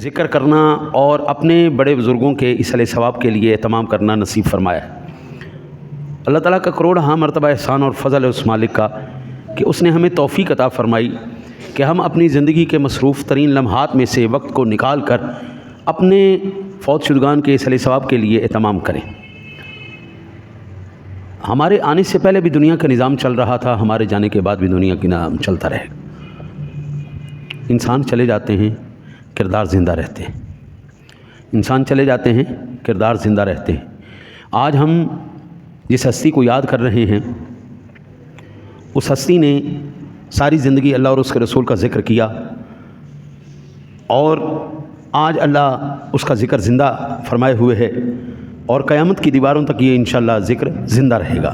ذکر کرنا اور اپنے بڑے بزرگوں کے اصل ثواب کے لیے اہتمام کرنا نصیب فرمایا ہے۔ اللہ تعالیٰ کا کروڑ مرتبہ احسان اور فضل ہے اس مالک کا کہ اس نے ہمیں توفیق عطا فرمائی کہ ہم اپنی زندگی کے مصروف ترین لمحات میں سے وقت کو نکال کر اپنے فوت شدگان کے اصل ثواب کے لیے اہتمام کریں۔ ہمارے آنے سے پہلے بھی دنیا کا نظام چل رہا تھا، ہمارے جانے کے بعد بھی دنیا کا نظام چلتا رہے گا۔ انسان چلے جاتے ہیں، کردار زندہ رہتے ہیں۔ انسان چلے جاتے ہیں، کردار زندہ رہتے ہیں۔ آج ہم جس ہستی کو یاد کر رہے ہیں، اس ہستی نے ساری زندگی اللہ اور اس کے رسول کا ذکر کیا، اور آج اللہ اس کا ذکر زندہ فرمائے ہوئے ہے، اور قیامت کی دیواروں تک یہ انشاءاللہ ذکر زندہ رہے گا۔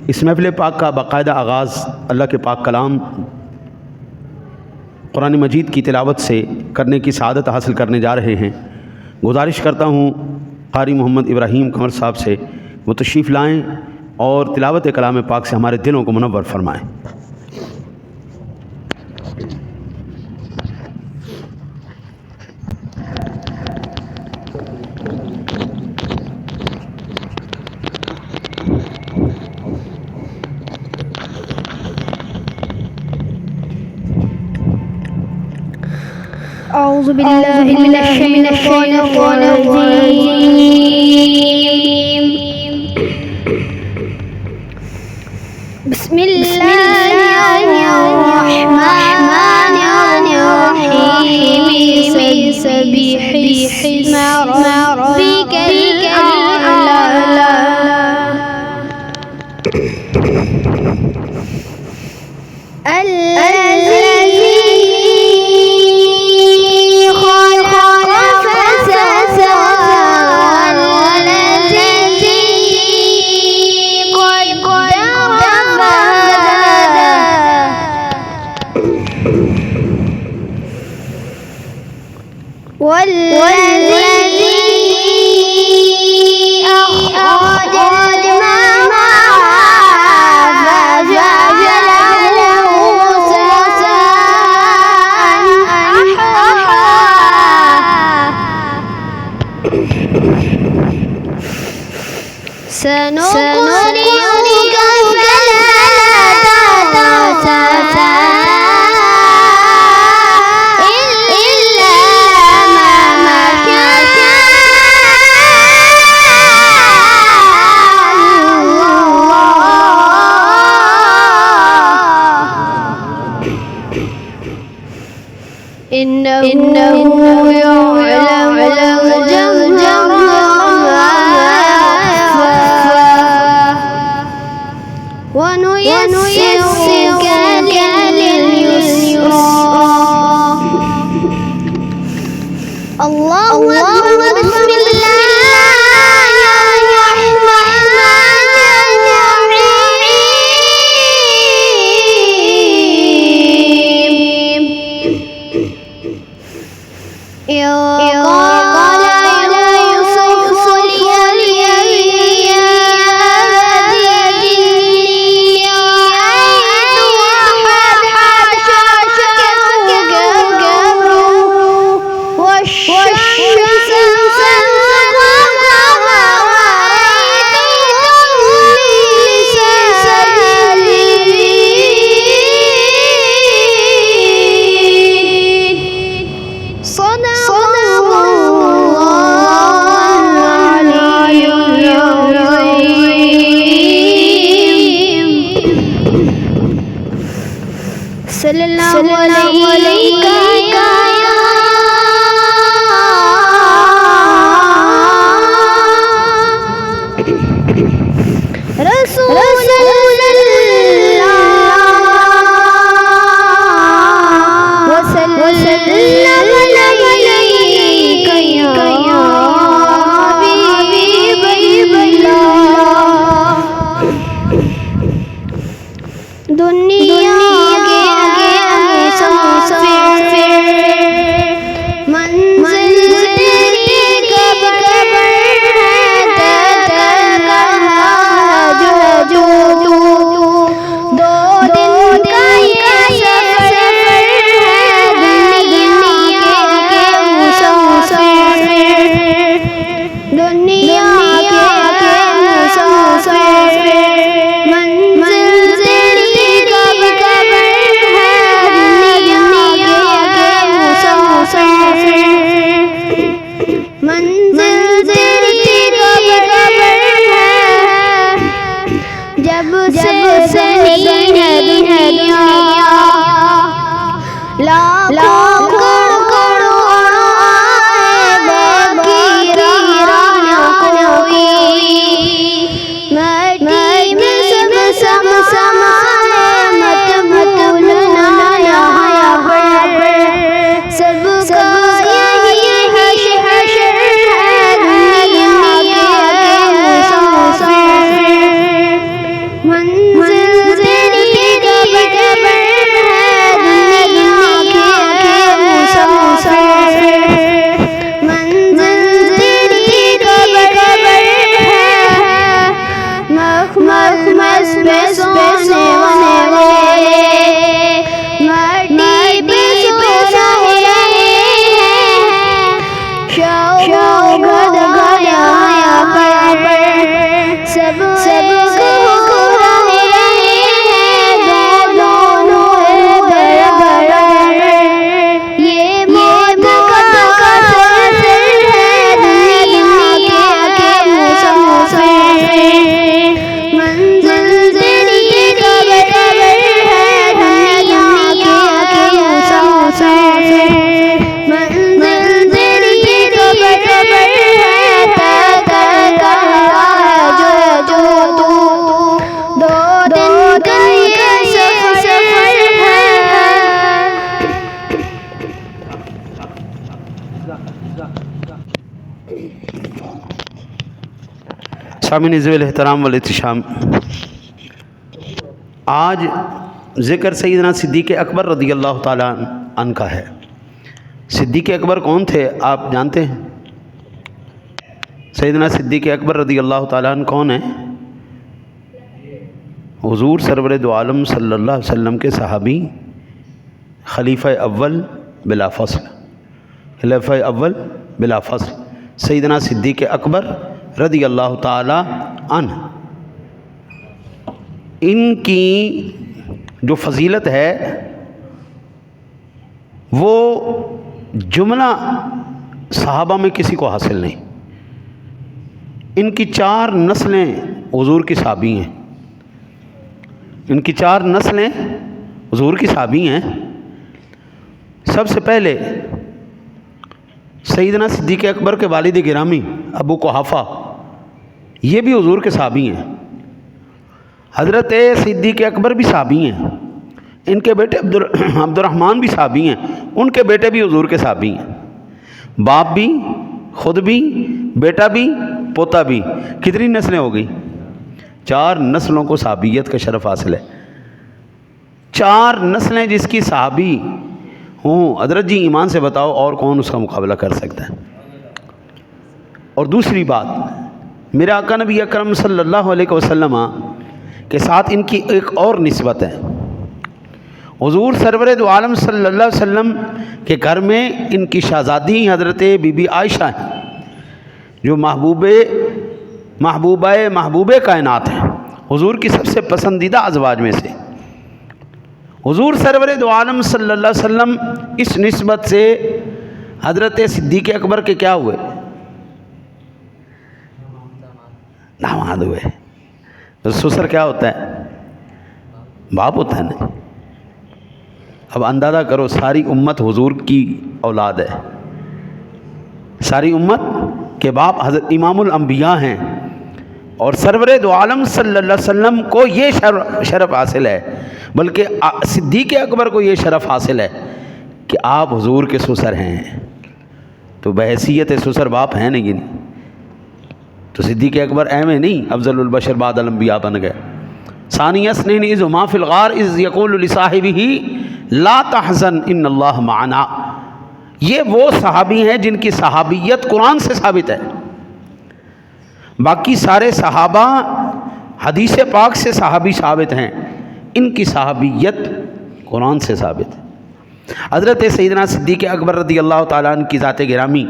اس محفل پاک کا باقاعدہ آغاز اللہ کے پاک کلام قرآن مجید کی تلاوت سے کرنے کی سعادت حاصل کرنے جا رہے ہیں۔ گزارش کرتا ہوں قاری محمد ابراہیم قمر صاحب سے وہ تشریف لائیں اور تلاوت کلام پاک سے ہمارے دلوں کو منور فرمائیں۔ اعوذ باللہ من الشیطان الرجیم، بسم اللہ الرحمن الرحیم، سبح اسم ربک الاعلی، والذی اخرج المرعى فجعله غثاء أحوى، سنقرئك فلا تنسى إنه يعلم الجهر وما يخفى، ونيسرك لليسرى، الله أكبر، بسم الله صلی اللہ علیہ رسول اللہ وسلم علیہ منزل تیری قبر ہے، جب سے بنی ہے دنیا، لاکھوں کروڑوں آئے باقی رہا نہ کوئی، مٹی میں سب سمائے مت بھولنا یہاں پر، سب کا یہی حشر ہے دنیا کے مسافر، منزل تیری قبر ہے دنیا کے مسافر، منزل تیری قبر ہے، مخمس پہ سونے والے مٹی پہ سو رہے ہیں، شو گھر گھر پر سب کو رہے ہیں دونوں برابر، یہ موت کا سفر ہے دنیا کے مسافر، منزل تیری قبر ہے دنیا کے مسافر، منزل تیری قبر ہے، طے کہا ہے جو تو دو دن کا یہ سفر ہے۔ سامعین ذوی الاحترام والاحتشام، آج ذکر سیدنا صدیق اکبر رضی اللہ تعالیٰ عنہ کا ہے۔ صدیق اکبر کون تھے آپ جانتے ہیں؟ سیدنا صدیق اکبر رضی اللہ تعالیٰ عنہ کون ہیں؟ حضور سرور دو عالم صلی اللہ علیہ وسلم کے صحابی، خلیفہ اول بلا فصل، خلیفہ اول بلا فصل سیدنا صدیق اکبر رضی اللہ تعالیٰ عنہ۔ ان کی جو فضیلت ہے وہ جملہ صحابہ میں کسی کو حاصل نہیں۔ ان کی 4 نسلیں حضور کی صحابی ہیں، ان کی 4 نسلیں حضور کی صحابی ہیں۔ سب سے پہلے سیدنا صدیق اکبر کے والد گرامی ابو قحافہ، یہ بھی حضور کے صحابی ہیں۔ حضرت صدیق اکبر بھی صحابی ہیں، ان کے بیٹے عبد الرحمن بھی صحابی ہیں، ان کے بیٹے بھی حضور کے صحابی ہیں۔ باپ بھی، خود بھی، بیٹا بھی، پوتا بھی، کتنی نسلیں ہو گئی؟ 4 نسلوں کو صحابیت کا شرف حاصل ہے۔ 4 نسلیں جس کی صحابی ہوں، حضرت جی ایمان سے بتاؤ اور کون اس کا مقابلہ کر سکتا ہے؟ اور دوسری بات، میرے آقا نبی اکرم صلی اللہ علیہ وسلم کے ساتھ ان کی ایک اور نسبت ہے۔ حضور سرور دو عالم صلی اللہ علیہ وسلم کے گھر میں ان کی شہزادی حضرت بی بی عائشہ ہیں، جو محبوبہ کائنات ہیں، حضور کی سب سے پسندیدہ ازواج میں سے۔ حضور سرور دو عالم صلی اللہ علیہ وسلم اس نسبت سے حضرت صدیق اکبر کے کیا ہوئے؟ داماد ہوئے۔ تو سسر کیا ہوتا ہے؟ باپ ہوتا ہے نا۔ اب اندازہ کرو، ساری امت حضور کی اولاد ہے، ساری امت کے باپ حضرت امام الانبیاء ہیں، اور سرور دو عالم صلی اللہ علیہ وسلم کو یہ شرف حاصل ہے، بلکہ صدیق اکبر کو یہ شرف حاصل ہے کہ آپ حضور کے سسر ہیں۔ تو بحیثیت سسر باپ ہیں نہیں، تو صدیق اکبر ایویں نہیں افضل البشر بعد الانبیاء بن گئے۔ ثانی اثنین اذ ہما فی الغار اذ یقول لصاحبہ لا تحزن ان اللہ معنا، یہ وہ صحابی ہیں جن کی صحابیت قرآن سے ثابت ہے۔ باقی سارے صحابہ حدیث پاک سے صحابی ثابت ہیں، ان کی صحابیت قرآن سے ثابت ہے۔ حضرت سیدنا صدیق اکبر رضی اللہ تعالیٰ عنہ کی ذات گرامی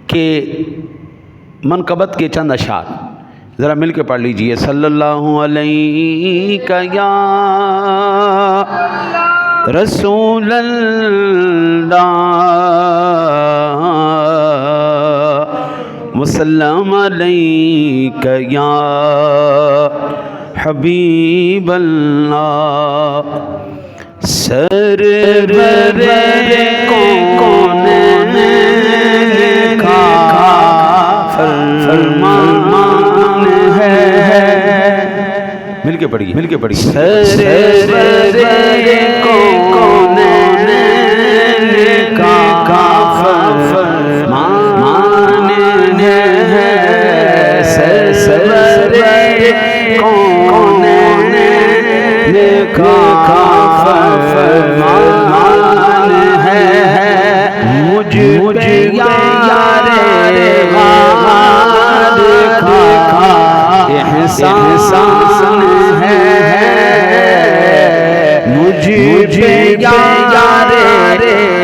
کے منقبت کے چند اشعار ذرا مل کے پڑھ لیجئے۔ صلی اللہ علیہ یا رسول اللہ وسلم علیک یا حبیب اللہ سرور کونین کا فرمان ہے مل کے پڑھیے سرور کونین کا فرمان ہے سرور کونین کا فرمان ہے مجھ یار غار کا احسان ہے مجھ یار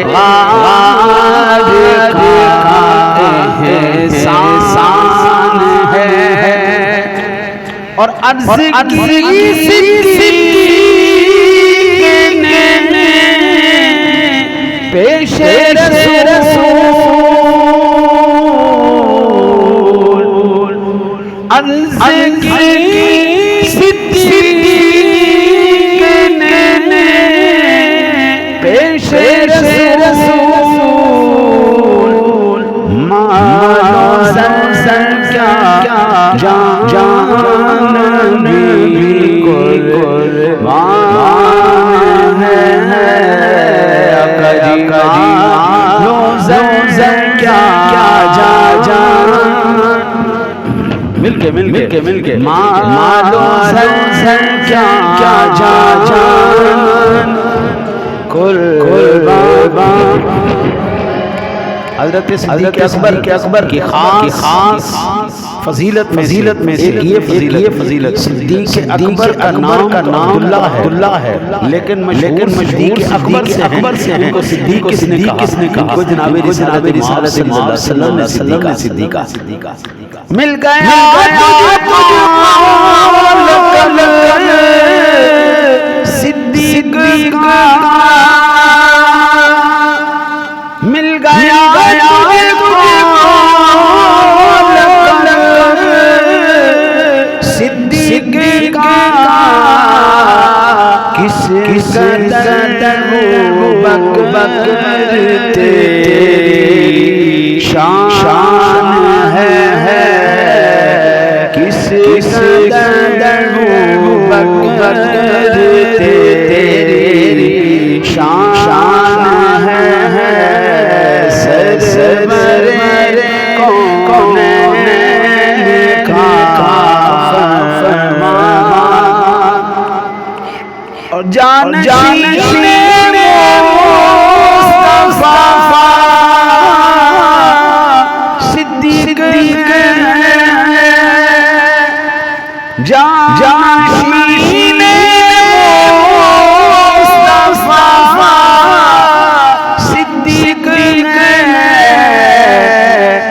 غار کا احسان ہے اور عرض کی پیش رسول عرض کی صدیق نے پیش رسول مالو سر کیا جان بھی قربان ہے مل کے مالو سر کیا جان قربان حضرت صدیق اکبر کی خاص فضیلت میں سے یہ فضیلت صدیق اکبر کا نام عبداللہ ہے لیکن مشہور صدیق اکبر سے ہیں ان کو صدیق کس نے کہا ان کو جناب رسالت صلی اللہ علیہ وسلم نے صدیقہ مل گیا صدیق کا مل گیا صدیق کا کس قدر بک تیری شان ہے کس قدر بک تیری شان ہے سرور کونین کا فرمان اور جانشین مصطفیٰ صدیق جانشین مصطفیٰ صدیق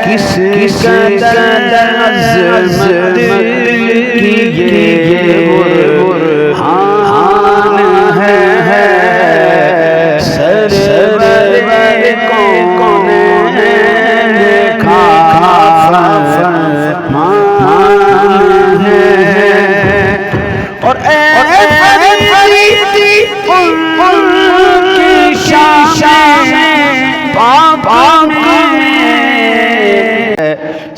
کس قدر عظمت کی یہ برہان ہے سرور کونین کا فرمان ہے اور اے فریدی ان کی شان پاک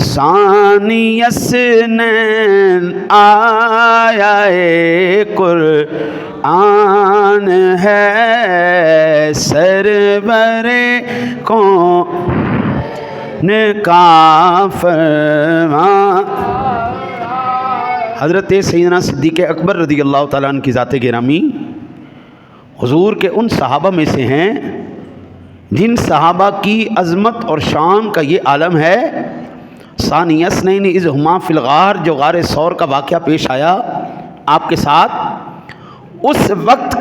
ثانی اسنین آیا قرآن ہے سرور کون کا فرمان حضرت سیدنا صدیق اکبر رضی اللہ تعالیٰ عنہ کی ذات گرامی حضور کے ان صحابہ میں سے ہیں جن صحابہ کی عظمت اور شان کا یہ عالم ہے ثانی اثنین اذ ہما فی الغار جو غار ثور کا واقعہ پیش آیا آپ کے ساتھ اس وقت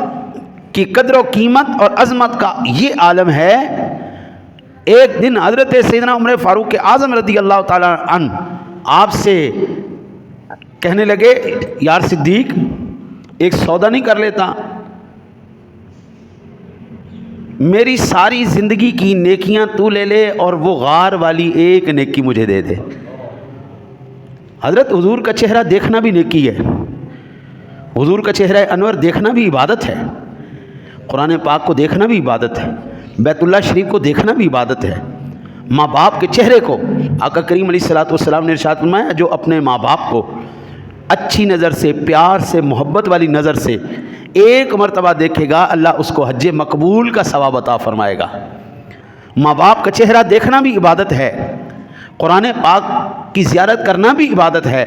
کی قدر و قیمت اور عظمت کا یہ عالم ہے ایک دن حضرت سیدنا عمر فاروق اعظم رضی اللہ تعالیٰ عنہ آپ سے کہنے لگے یار صدیق ایک سودا نہیں کر لیتا میری ساری زندگی کی نیکیاں تو لے لے اور وہ غار والی ایک نیکی مجھے دے دے حضرت حضور کا چہرہ دیکھنا بھی نیکی ہے، حضور کا چہرہ انور دیکھنا بھی عبادت ہے، قرآن پاک کو دیکھنا بھی عبادت ہے، بیت اللہ شریف کو دیکھنا بھی عبادت ہے، ماں باپ کے چہرے کو آقا کریم علیہ الصلوۃ والسلام نے ارشاد فرمایا جو اپنے ماں باپ کو اچھی نظر سے، پیار سے، محبت والی نظر سے ایک مرتبہ دیکھے گا، اللہ اس کو حج مقبول کا ثواب عطا فرمائے گا۔ ماں باپ کا چہرہ دیکھنا بھی عبادت ہے، قرآن پاک کی زیارت کرنا بھی عبادت ہے،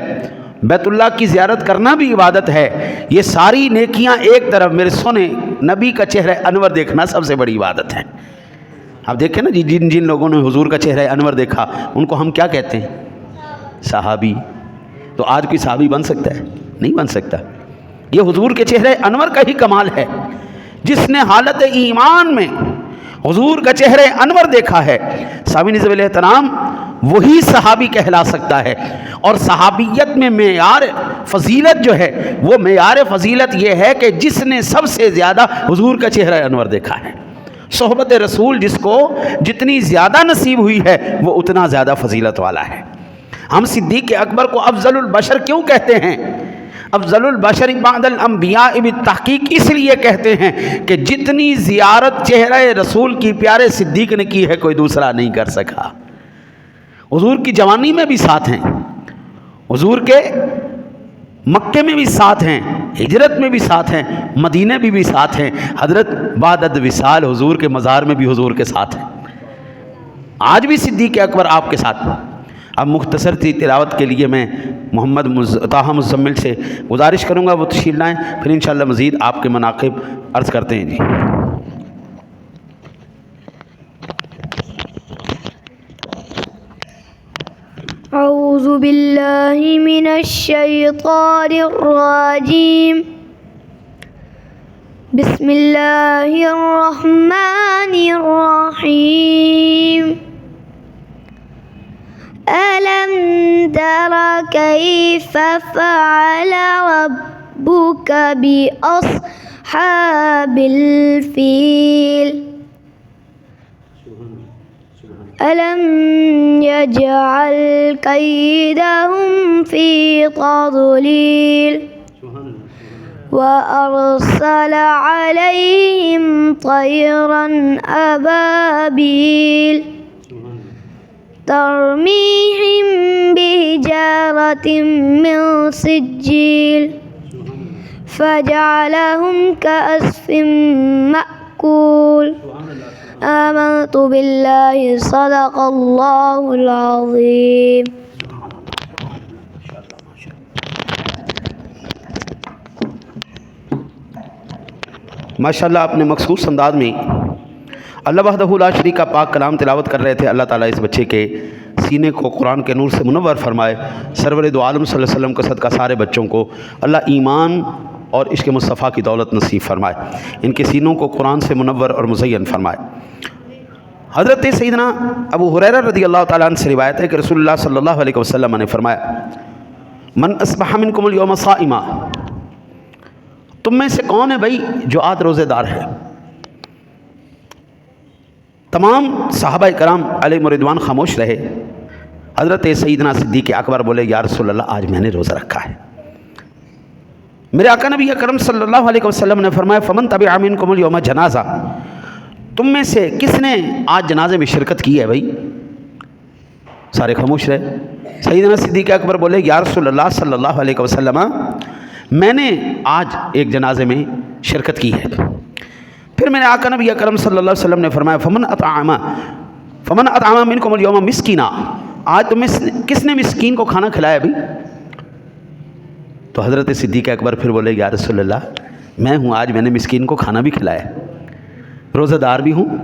بیت اللہ کی زیارت کرنا بھی عبادت ہے۔ یہ ساری نیکیاں ایک طرف، میرے سونے نبی کا چہرہ انور دیکھنا سب سے بڑی عبادت ہے۔ آپ دیکھیں نا جی، جن لوگوں نے حضور کا چہرہ انور دیکھا ان کو ہم کیا کہتے ہیں؟ صحابی۔ تو آج کوئی صحابی بن سکتا ہے؟ نہیں بن سکتا۔ یہ حضور کے چہرہ انور کا ہی کمال ہے۔ جس نے حالت ایمان میں حضور کا چہرہ انور دیکھا ہے، صحابی نسب الاحترام، وہی صحابی کہلا سکتا ہے۔ اور صحابیت میں معیار فضیلت جو ہے، وہ معیار فضیلت یہ ہے کہ جس نے سب سے زیادہ حضور کا چہرہ انور دیکھا ہے۔ صحبت رسول جس کو جتنی زیادہ نصیب ہوئی ہے وہ اتنا زیادہ فضیلت والا ہے۔ ہم صدیق اکبر کو افضل البشر کیوں کہتے ہیں؟ افضل البشر بعد الانبیاء بالتحقیق اس لیے کہتے ہیں کہ جتنی زیارت چہرہ رسول کی پیارے صدیق نے کی ہے کوئی دوسرا نہیں کر سکا۔ حضور کی جوانی میں بھی ساتھ ہیں، حضور کے مکے میں بھی ساتھ ہیں، ہجرت میں بھی ساتھ ہیں، مدینہ میں بھی ساتھ ہیں، حضرت بعد وصال حضور کے مزار میں بھی حضور کے ساتھ ہیں۔ آج بھی صدیق اکبر آپ کے ساتھ۔ اب مختصر سی تلاوت کے لیے میں محمد طاہر مزمل سے گزارش کروں گا وہ تشریف لائیں، پھر انشاءاللہ مزید آپ کے مناقب عرض کرتے ہیں۔ جی اعوذ باللہ من الشیطان الرجیم، بسم اللہ الرحمن الرحیم۔ ألم تر كيف فعل ربك بأصحاب الفيل ألم يجعل كيدهم في تضليل وأرسل عليهم طيرا أبابيل ترميهم بحجارة من سجيل فجعلهم كعصف مأكول۔ آمنت بالله صدق الله العظيم۔ ماشاءاللہ اپنے مخصوص انداز میں اللہ وحدہ لا شریک کا پاک کلام تلاوت کر رہے تھے۔ اللہ تعالیٰ اس بچے کے سینے کو قرآن کے نور سے منور فرمائے۔ سرور دو عالم صلی اللہ علیہ وسلم کا صدقہ سارے بچوں کو اللہ ایمان اور عشق مصطفیٰ کی دولت نصیب فرمائے، ان کے سینوں کو قرآن سے منور اور مزین فرمائے۔ حضرت سیدنا ابو ہریرہ رضی اللہ تعالیٰ عنہ سے روایت ہے کہ رسول اللہ صلی اللہ علیہ وسلم نے فرمایا من اصبح منکم اليوم صائما، تم میں سے کون ہے بھائی جو آج روزے دار ہے؟ تمام صحابہ کرام علیہ رضوان خاموش رہے۔ حضرت سیدنا صدیق اکبر بولے یا رسول اللہ آج میں نے روزہ رکھا ہے۔ میرے آقا نبی اکرم صلی اللہ علیہ وسلم نے فرمایا فمن تبع منکم اليوم جنازہ، تم میں سے کس نے آج جنازے میں شرکت کی ہے بھائی؟ سارے خاموش رہے۔ سیدنا صدیق اکبر بولے یا رسول اللہ صلی اللہ علیہ وسلم میں نے آج ایک جنازے میں شرکت کی ہے۔ پھر میرے آقا نبی اکرم صلی اللہ علیہ وسلم نے فرمایا فمن اطعم منکم اليوم مسکینا، آج تم میں کس نے مسکین کو کھانا کھلایا بھائی؟ تو حضرت صدیق اکبر پھر بولے یا رسول اللہ میں ہوں، آج میں نے مسکین کو کھانا بھی کھلایا، روزہ دار بھی ہوں،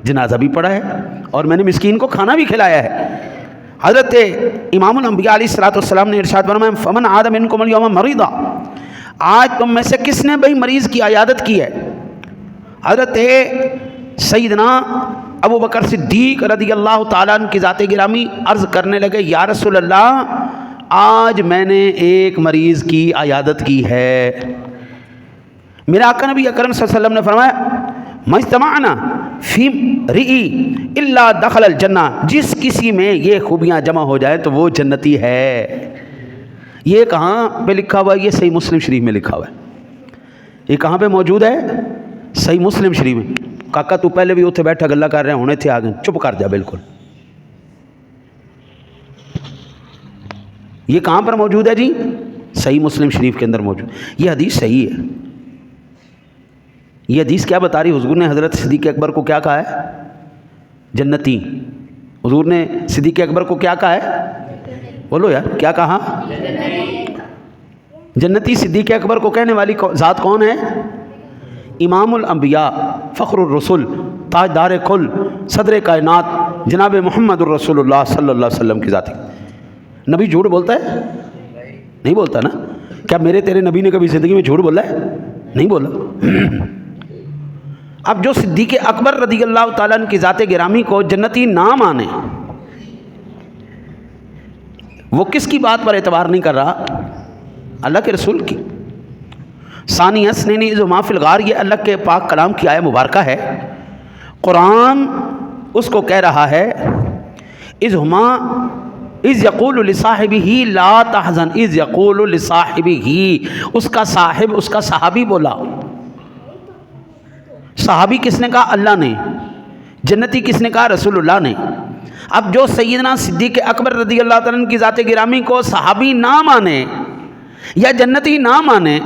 جنازہ بھی پڑھا ہے اور میں نے مسکین کو کھانا بھی کھلایا ہے۔ حضرت امام الانبیاء علیہ الصلوۃ والسلام نے ارشاد فرمایا فمن عاد منکم اليوم مریضا، آج تم میں سے کس نے بھائی مریض کی عیادت کی ہے؟ حضرت سیدنا ابو بکر صدیق رضی اللہ تعالیٰ عنہ کی ذات گرامی عرض کرنے لگے یا رسول اللہ آج میں نے ایک مریض کی عیادت کی ہے۔ میرے آقا نبی اکرم صلی اللہ علیہ وسلم نے فرمایا ما اجتمعنا فی رئی الا دخل الجنہ، جس کسی میں یہ خوبیاں جمع ہو جائیں تو وہ جنتی ہے۔ یہ کہاں پہ لکھا ہوا ہے؟ یہ صحیح مسلم شریف میں لکھا ہوا ہے. یہ کہاں پہ موجود ہے؟ صحیح مسلم شریف میں. کاکا تو پہلے بھی اتنے بیٹھا گلا کر رہے ہیں، ہونے تھے آ گئے، چپ کر جا. بالکل یہ کہاں پر موجود ہے جی؟ صحیح مسلم شریف کے اندر موجود. یہ حدیث صحیح ہے. یہ حدیث کیا بتا رہی؟ حضور نے حضرت صدیق اکبر کو کیا کہا ہے؟ جنتی. حضور نے صدیق اکبر کو کیا کہا ہے؟ بولو یار، کیا کہا؟ جنتی. صدیق اکبر کو کہنے والی ذات کون ہے؟ امام الانبیاء، فخر الرسل، تاجدار کل، صدر کائنات، جناب محمد الرسول اللہ صلی اللہ علیہ وسلم کی ذات. نبی جھوٹ بولتا ہے؟ نہیں بولتا نا. کیا میرے تیرے نبی نے کبھی زندگی میں جھوٹ بولا ہے؟ نہیں بولا. اب جو صدیق اکبر رضی اللہ تعالیٰ عنہ کی ذات گرامی کو جنتی نہ مانے، وہ کس کی بات پر اعتبار نہیں کر رہا؟ اللہ کے رسول کی. ثانی اثنین اذ ہما فی الغار، یہ اللہ کے پاک کلام کی آیہ مبارکہ ہے. قرآن اس کو کہہ رہا ہے اذ یقول لصاحبہ لا تحزن، اذ یقول لصاحبہ، اس کا صاحب، اس کا صحابی بولا. صحابی کس نے کہا؟ اللہ نے. جنتی کس نے کہا؟ رسول اللہ نے. اب جو سیدنا صدیق اکبر رضی اللہ تعالیٰ عنہ کی ذات گرامی کو صحابی نہ مانے یا جنتی نہ مانے،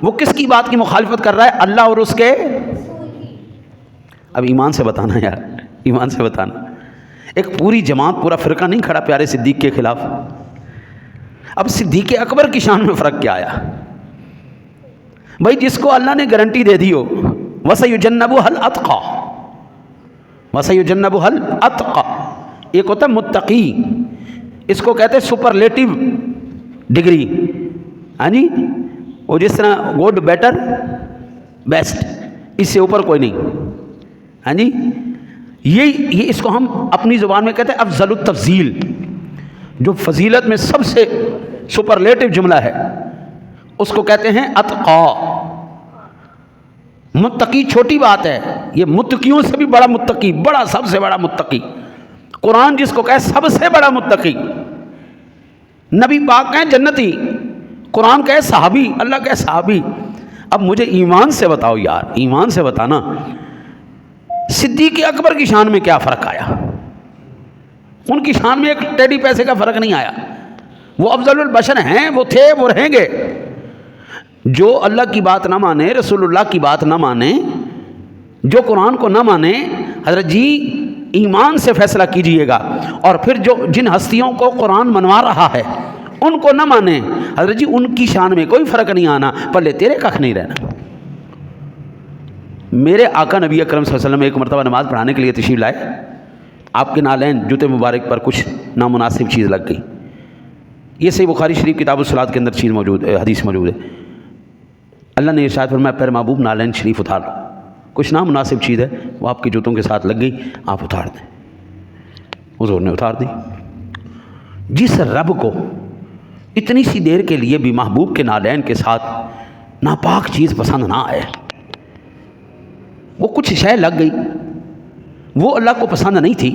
وہ کس کی بات کی مخالفت کر رہا ہے؟ اللہ اور اس کے. اب ایمان سے بتانا یار، ایمان سے بتانا. ایک پوری جماعت، پورا فرقہ نہیں کھڑا پیارے صدیق کے خلاف. اب صدیق اکبر کی شان میں فرق کیا آیا؟ بھائی جس کو اللہ نے گارنٹی دے دی ہو، وَسَيُجَنَّبُهَا الْأَتْقَى، وَسَيُجَنَّبُهَا الْأَتْقَى. ایک ہوتا ہے متقی، اس کو کہتے ہیں سپرلیٹو ڈگری. ہاں جی، وہ جس طرح گڈ، بیٹر، بیسٹ، اس سے اوپر کوئی نہیں. ہاں جی، یہ اس کو ہم اپنی زبان میں کہتے ہیں افضل التفضیل. جو فضیلت میں سب سے سپرلیٹو جملہ ہے اس کو کہتے ہیں اتقا. متقی چھوٹی بات ہے، یہ متقیوں سے بھی بڑا متقی، بڑا، سب سے بڑا متقی. قرآن جس کو کہے سب سے بڑا متقی. نبی پاک کہیں جنتی، قرآن کہے صحابی، اللہ کہے صحابی. اب مجھے ایمان سے بتاؤ یار، ایمان سے بتانا، صدیق اکبر کی شان میں کیا فرق آیا؟ ان کی شان میں ایک ٹیڈی پیسے کا فرق نہیں آیا. وہ افضل البشر ہیں، وہ تھے، وہ رہیں گے. جو اللہ کی بات نہ مانے، رسول اللہ کی بات نہ مانے، جو قرآن کو نہ مانے، حضرت جی ایمان سے فیصلہ کیجئے گا. اور پھر جو جن ہستیوں کو قرآن منوا رہا ہے ان کو نہ مانے، حضرت جی ان کی شان میں کوئی فرق نہیں آنا، پلے تیرے کخ نہیں رہنا. میرے آقا نبی اکرم صلی اللہ علیہ وسلم ایک مرتبہ نماز پڑھانے کے لیے تشریف لائے. آپ کے نالین، جوتے مبارک پر کچھ نامناسب چیز لگ گئی. یہ صحیح بخاری شریف کتاب الصلاۃ کے اندر چیز موجود ہے، حدیث موجود ہے. اللہ نے ارشاد فرمایا پیر محبوب نالین شریف اتار لو. کچھ نامناسب چیز ہے وہ آپ کے جوتوں کے ساتھ لگ گئی، آپ اتار دیں. حضور نے اتار دی. جس رب کو اتنی سی دیر کے لیے بھی محبوب کے نالین کے ساتھ ناپاک چیز پسند نہ آئے، وہ کچھ شے لگ گئی، وہ اللہ کو پسند نہیں تھی.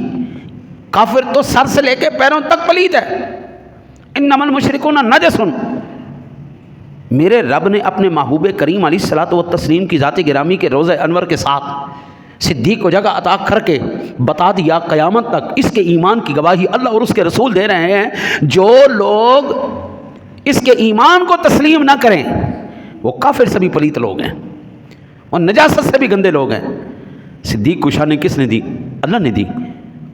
کافر تو سر سے لے کے پیروں تک پلید ہے. انما المشرکون نجس. میرے رب نے اپنے محبوب کریم علیہ الصلوۃ والتسلیم کی ذات گرامی کے روضہ انور کے ساتھ صدیق کو جگہ عطا کر کے بتا دیا قیامت تک اس کے ایمان کی گواہی اللہ اور اس کے رسول دے رہے ہیں. جو لوگ اس کے ایمان کو تسلیم نہ کریں وہ کافر سے بھی پلیت لوگ ہیں اور نجاست سے بھی گندے لوگ ہیں. صدیق کو شان کس نے دی؟ اللہ نے دی.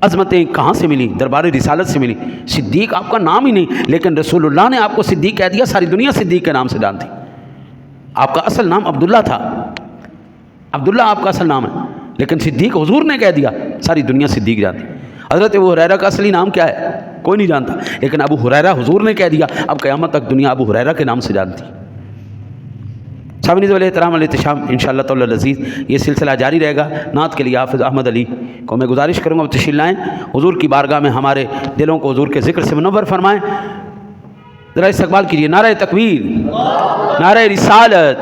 عظمتیں کہاں سے ملی؟ دربار رسالت سے ملی. صدیق آپ کا نام ہی نہیں، لیکن رسول اللہ نے آپ کو صدیق کہہ دیا. ساری دنیا صدیق کے نام سے جانتی. آپ کا اصل نام عبداللہ تھا، عبداللہ آپ کا اصل نام ہے، لیکن صدیق حضور نے کہہ دیا، ساری دنیا صدیق جانتی. حضرت ابو ہریرہ کا اصلی نام کیا ہے؟ کوئی نہیں جانتا، لیکن ابو ہریرہ حضور نے کہہ دیا. اب قیامت تک دنیا ابو ہریرہ کے نام سے جانتی. سامعین احترام علیہ احتشام، انشاءاللہ تعالی العزیز یہ سلسلہ جاری رہے گا. نعت کے لیے حافظ احمد علی کو میں گزارش کروں گا تشریف لائیں، حضور کی بارگاہ میں ہمارے دلوں کو حضور کے ذکر سے منور فرمائیں. ذرا استقبال کیجیے. نعرہ تکبیر، نعرہ رسالت.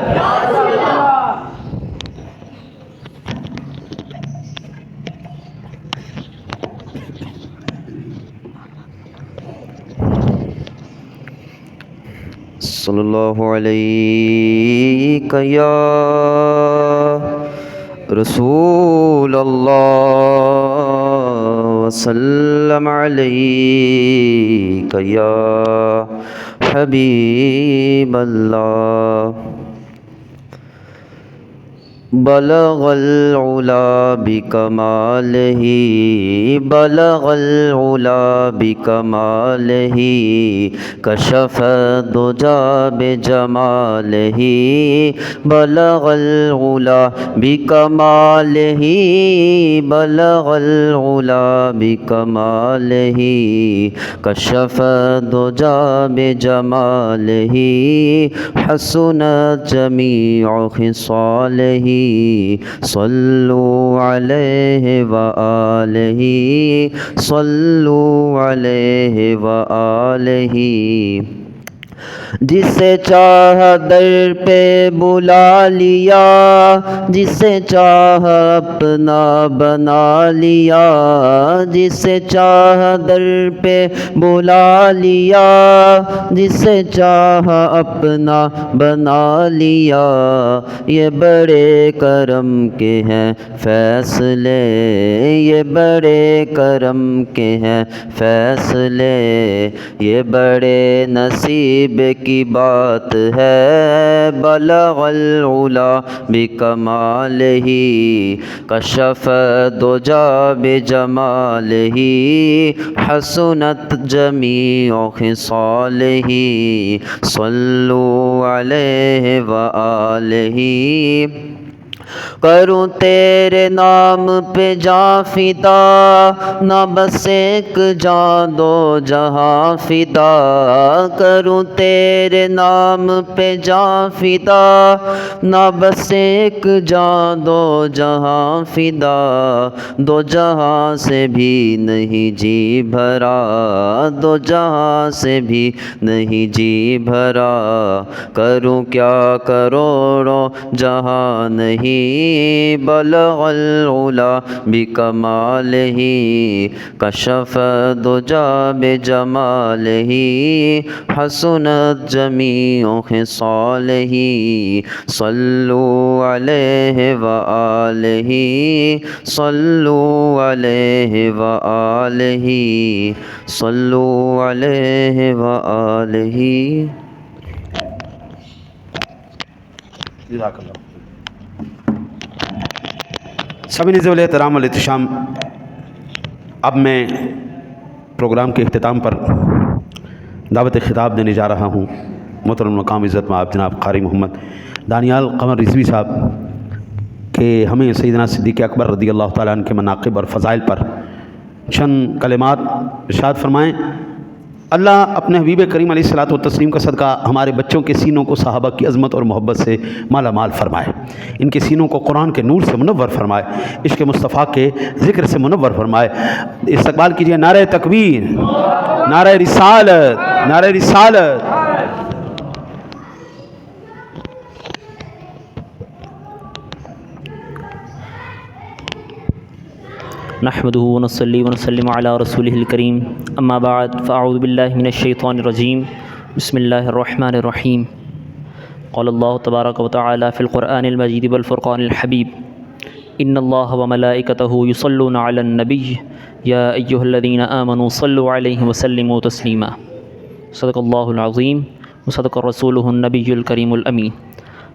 صلی اللہ علیک یا رسول اللہ وسلم علیک یا حبیب اللہ بلغ العلا بکمالہ بلغ العلا بکمالہ کشف الدجی بجمالہ بلغ العلا بکمالہ بلغ العلا بکمالہ کشف الدجی بجمالہ حسنت جمیع خصالہ صلوا علیہ وآلہ صلوا علیہ وآلہ جسے چاہا در پہ بلا لیا جسے چاہا اپنا بنا لیا جسے چاہا در پہ بلا لیا جسے چاہا اپنا بنا لیا یہ بڑے کرم کے ہیں فیصلے یہ بڑے کرم کے ہیں فیصلے یہ بڑے نصیب کی بات ہے بلغ العلا بکمالہ کشف الدجی بجمالہ حسنت جمیع خصالہ صلوا علیہ وآلہ کروں تیرے نام پہ جاں فدا نہ بس ایک جاں دو جہاں فدا کروں تیرے نام پہ جاں فدا نہ بس ایک جاں دو جہاں فدا دو جہاں سے بھی نہیں جی بھرا دو جہاں سے بھی نہیں جی بھرا کروں کیا کروڑوں جہاں نہیں بلغ العلا بکمالہ کشف الدجی بجمالہ حسنت جمیع خصالہ صلوا علیہ وآلہ صلوا علیہ وآلہ صلوا علیہ وآلہ جزاک اللہ سبھی ذوال احترام والاحتشام اب میں پروگرام کے اختتام پر دعوت خطاب دینے جا رہا ہوں محترم مقام عزت میں آپ جناب قاری محمد دانیال قمر رضوی صاحب کہ ہمیں سیدنا صدیق اکبر رضی اللہ تعالیٰ عنہ کے مناقب اور فضائل پر چند کلمات ارشاد فرمائیں اللہ اپنے حبیب کریم علیہ الصلوۃ والتسلیم کا صدقہ ہمارے بچوں کے سینوں کو صحابہ کی عظمت اور محبت سے مالا مال فرمائے ان کے سینوں کو قرآن کے نور سے منور فرمائے عشق مصطفیٰ کے ذکر سے منور فرمائے استقبال کیجیے نعرہ تکبیر نعرہ رسالت نعرہ رسالت نحمده ونصلي ونسلم على رسوله الكريم اما بعد فاعوذ بالله من الشيطان الرجيم بسم الله الرحمن الرحيم قال الله تبارك وتعالى في القرآن المجيد والفرقان الحبيب ان الله وملائكته يصلون على النبي يا ايها الذين آمنوا صلوا عليه وسلموا تسليما صدق الله العظيم وصدق رسوله النبي الكريم الأمين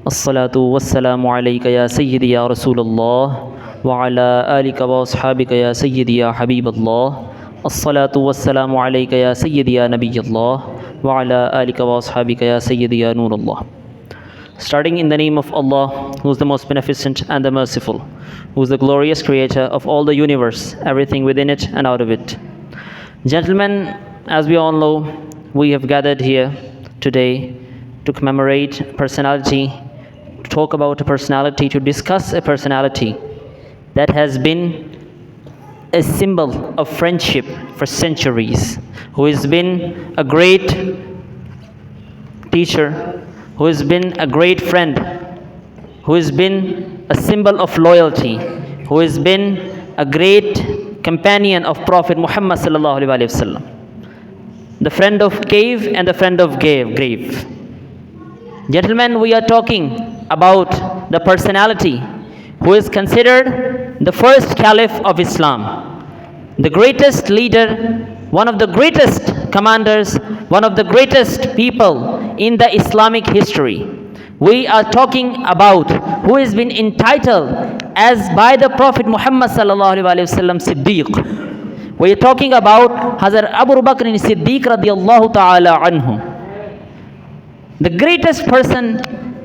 الصلاة والسلام عليك يا سيدي يا رسول الله وعلى آلك وأصحابك يا سيدي يا حبيب الله الصلاة والسلام عليك يا سيدي يا نبي الله وعلى آلك وأصحابك يا سيدي يا نور الله. Starting in the name of Allah, who is the most beneficent and the merciful, who is the glorious creator of all the universe, everything within it and out of it. Gentlemen, as we all know, we have gathered here today to commemorate a personality, to talk about a personality, to discuss a personality that has been a symbol of friendship for centuries, who has been a great teacher, who has been a great friend, who has been a symbol of loyalty, who has been a great companion of Prophet Muhammad sallallahu alaihi wasallam, the friend of cave and the friend of grave. Gentlemen, we are talking about the personality who is considered the first caliph of Islam, the greatest leader, one of the greatest commanders, one of the greatest people in the Islamic history. We are talking about who has been entitled as by the Prophet Muhammad sallallahu alaihi wasallam Siddiq. We are talking about Hazrat Abu Bakr Siddiq radiyallahu ta'ala anhu, the greatest person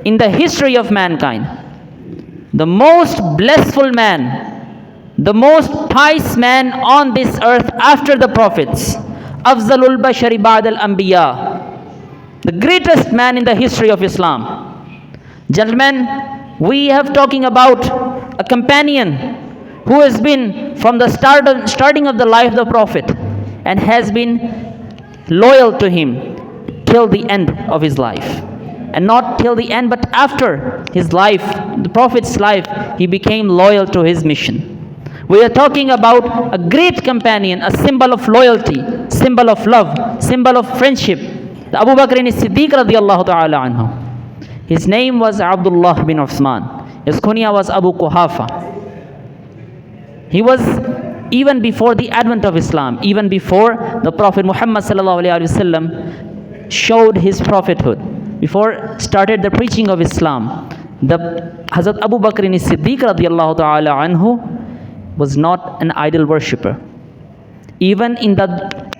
in the history of mankind, the most blissful man, the most pious man on this earth after the prophets, Afzalul Bashari Ba'd al-Anbiya, the greatest man in the history of Islam. Gentlemen, we have talking about a companion who has been from the starting of the life of the Prophet and has been loyal to him till the end of his life. And not till the end, but after his life, the Prophet's life, he became loyal to his mission. We are talking about a great companion, a symbol of loyalty, symbol of love, symbol of friendship, the Abu Bakr as-Siddiq radiyallahu ta'ala anhu. His name was Abdullah bin Uthman. His kunya was Abu Quhafa. He was, even before the advent of Islam, even before the Prophet Muhammad sallallahu alaihi wasallam showed his prophethood, before started the preaching of Islam, the Hazrat Abu Bakr as-Siddiq radiyallahu ta'ala anhu was not an idol worshipper. Even in the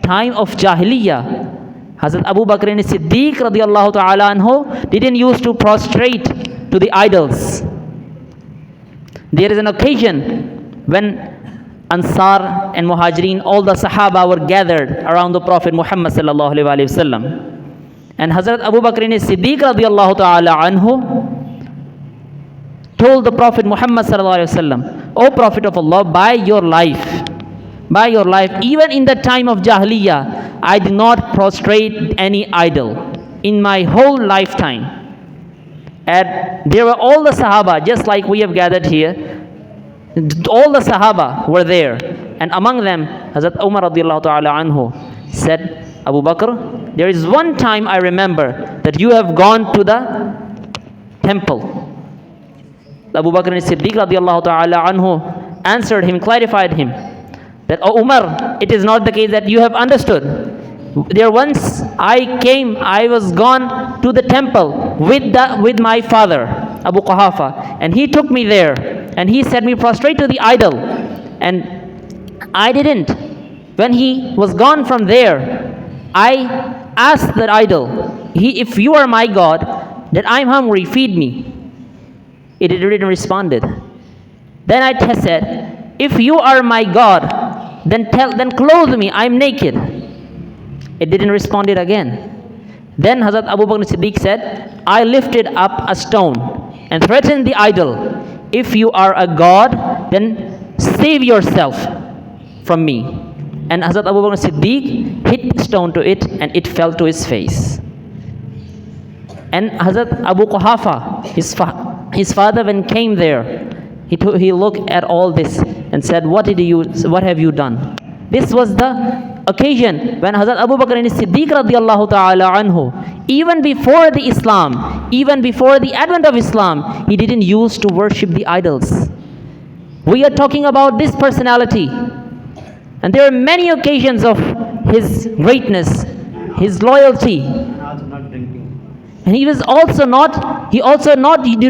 time of Jahiliyyah, Hazrat Abu Bakr as-Siddiq radiyallahu ta'ala anhu didn't used to prostrate to the idols. There is an occasion when Ansar and Muhajirin, all the Sahaba were gathered around the Prophet Muhammad sallallahu alaihi wasallam. And Hazrat Abu Bakr as-Siddiq radiyallahu ta'ala anhu told the Prophet Muhammad sallallahu alaihi wasallam, O Prophet of Allah, by your life, even in the time of Jahiliyyah, I did not prostrate any idol in my whole lifetime. And there were all the Sahaba, just like we have gathered here. All the Sahaba were there. And among them, Hazrat Umar radiyallahu ta'ala anhu said, Abu Bakr, there is one time I remember that you have gone to the temple. Abu Bakr as-Siddiq radiyallahu ta'ala anhu answered him, clarified him, that, oh Umar, it is not the case that you have understood. There once I was gone to the temple with my father, Abu Quhafa, and he took me there, and he said me prostrate to the idol, and I didn't. When he was gone from there, I asked that idol, if you are my God, that I'm hungry, feed me. It didn't respond. Then I said, if you are my God, then clothe me, I'm naked. It didn't respond again. Then Hazrat Abu Bakr Siddiq said, I lifted up a stone and threatened the idol. If you are a God, then save yourself from me. And Hazrat Abu Bakr Siddiq hit the stone to it, and it fell to his face. And Hazrat Abu Quhafa, his father, when came there, he looked at all this and said, what have you done? This was the occasion when Hazrat Abu Bakr as-Siddiq radiyallahu ta'ala anhu, even before the Islam, even before the advent of Islam, he didn't use to worship the idols. We are talking about this personality. And there are many occasions of his greatness, his loyalty. And he did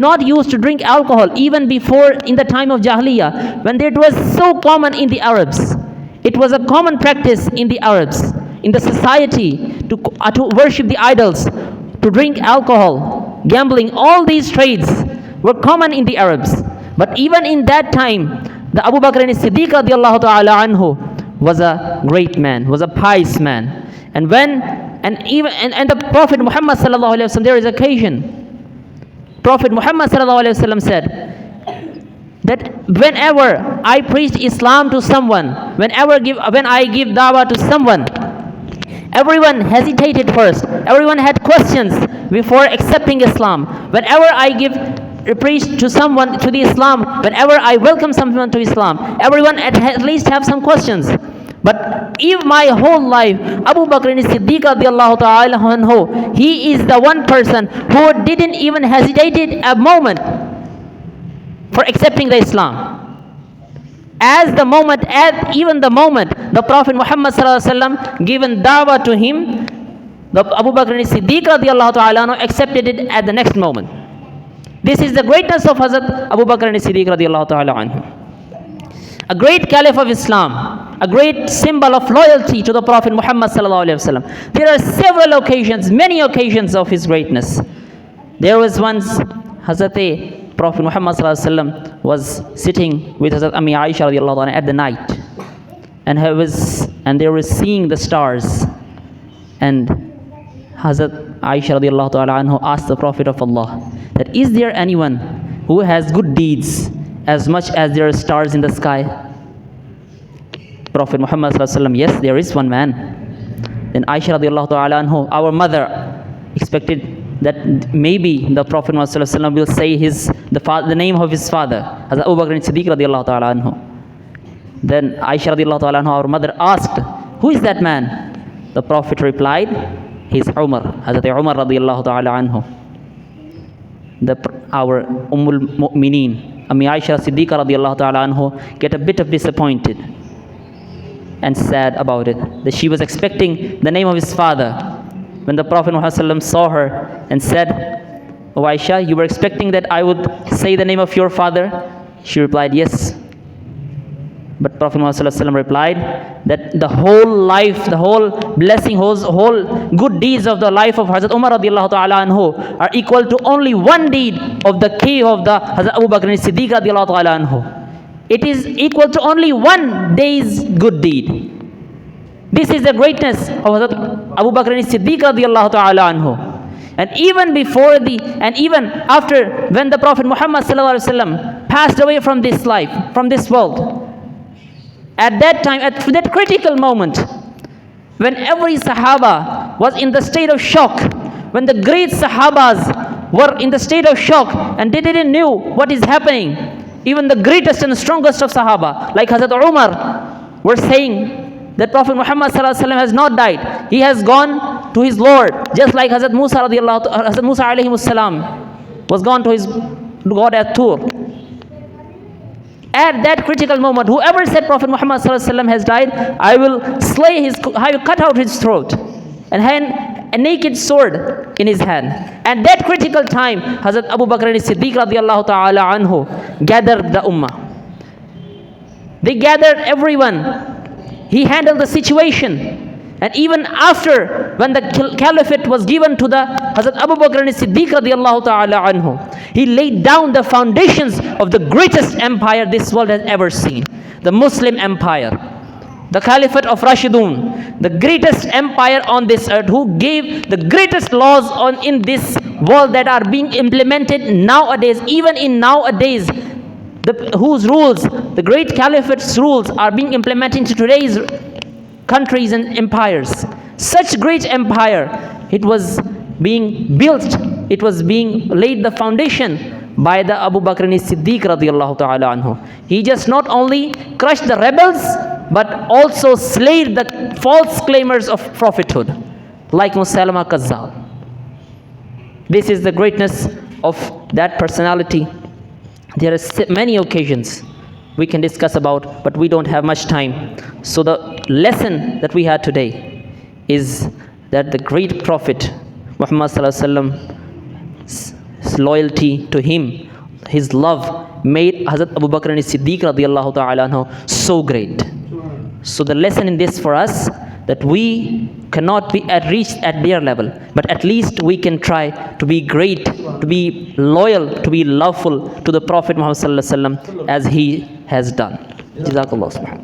not use to drink alcohol even before in the time of Jahiliyyah, when it was so common in the Arabs. It was a common practice in the Arabs, in the society, to worship the idols, to drink alcohol, gambling. All these trades were common in the Arabs. But even in that time, the Abu Bakr as-Siddiq radiyallahu ta'ala anhu was a great man, was a pious man. And the Prophet Muhammad sallallahu alaihi wasallam, there is occasion. Prophet Muhammad sallallahu alaihi wasallam said that whenever I preached Islam to someone, when I give dawah to someone, everyone hesitated first. Everyone had questions before accepting Islam. Whenever I preach to someone to the Islam, whenever I welcome someone to Islam, everyone at least have some questions. But if my whole life, Abu Bakr as-Siddiq radiallahu ta'ala anhu, he is the one person who didn't even hesitated a moment for accepting the Islam. As even the moment the Prophet Muhammad sallallahu alaihi wasallam given dawah to him, the Abu Bakr as-Siddiq radiallahu ta'ala anhu accepted it at the next moment. This is the greatness of Hazrat Abu Bakr as-Siddiq radiallahu ta'ala anhu. A great caliph of Islam, a great symbol of loyalty to the Prophet Muhammad sallallahu alaihi wasallam. There are several occasions, many occasions of his greatness. There was once Hazrat Prophet Muhammad sallallahu alaihi wasallam was sitting with Hazrat Ammi Aisha radiallahu anha at the night, and they were seeing the stars, and Hazrat Aisha radiallahu ta'ala anhu asked the Prophet of Allah that, is there anyone who has good deeds as much as there are stars in the sky? Prophet Muhammad sallallahu alaihi wasallam, yes, there is one man. Then Aisha radiallahu ta'ala anhu, our mother, expected that maybe the Prophet Muhammad sallallahu alaihi wasallam will say the name of his father, Hazrat Abu Bakr as-Siddiq radiallahu ta'ala anhu. Then Aisha radiallahu ta'ala anhu, our mother, asked, who is that man? The Prophet replied, he's Umar, Hazrat Umar radiallahu ta'ala anhu. Our Ummul Mu'mineen, Ammi Aisha Siddiqa radiallahu ta'ala anhu, get a bit of disappointed and sad about it, that she was expecting the name of his father. When the Prophet Muhammad sallallahu alaihi wasallam saw her and said, oh Aisha, you were expecting that I would say the name of your father? She replied, yes. But Prophet Muhammad sallallahu alaihi wasallam replied that the whole life, the whole blessing, whole good deeds of the life of Hazrat Umar radiallahu ta'ala anhu are equal to only one deed of the cave of the Hazrat Abu Bakr as-Siddiq radiallahu ta'ala anhu. It is equal to only one day's good deed. This is the greatness of Hazrat Abu Bakr as-Siddiq radiallahu ta'ala anhu. And even even after, when the Prophet Muhammad sallallahu alaihi wasallam passed away from this life, from this world, at that time, at that critical moment, when every Sahaba was in the state of shock, when the great Sahabas were in the state of shock and they didn't know what is happening, even the greatest and strongest of Sahaba, like Hazrat Umar, were saying that Prophet Muhammad sallallahu alaihi wasallam has not died. He has gone to his Lord, just like Hazrat Musa alayhi salam was gone to his God at Tur. At that critical moment, whoever said Prophet Muhammad sallallahu alaihi wasallam has died, I will cut out his throat and hand a naked sword in his hand. At that critical time, Hazrat Abu Bakr as-Siddiq radiallahu ta'ala anhu gathered the ummah. They gathered everyone. He handled the situation. And even after, when the caliphate was given to the Hazrat Abu Bakr as-Siddiq radiallahu ta'ala anhu, he laid down the foundations of the greatest empire this world has ever seen, the Muslim empire, the Caliphate of Rashidun, the greatest empire on this earth, who gave the greatest laws in this world that are being implemented nowadays, even in nowadays, whose rules, the great Caliphate's rules, are being implemented into today's countries and empires. Such great empire, it was being built, it was being laid the foundation by the Abu Bakr as-Siddiq radiallahu ta'ala anhu. He just not only crushed the rebels, but also slayed the false claimers of prophethood, like Musaylama Kazzab. This is the greatness of that personality. There are many occasions we can discuss about, but we don't have much time. So the lesson that we had today is that the great Prophet Muhammad sallallahu alaihi wasallam's loyalty to him, his love, made Hazrat Abu Bakr as-Siddiq radiallahu ta'ala anhu so great. So the lesson in this for us, that we cannot be reached at their level, but at least we can try to be great, to be loyal, to be loveful to the Prophet Muhammad sallallahu alaihi wasallam as he has done. Jazakallah subhanahu.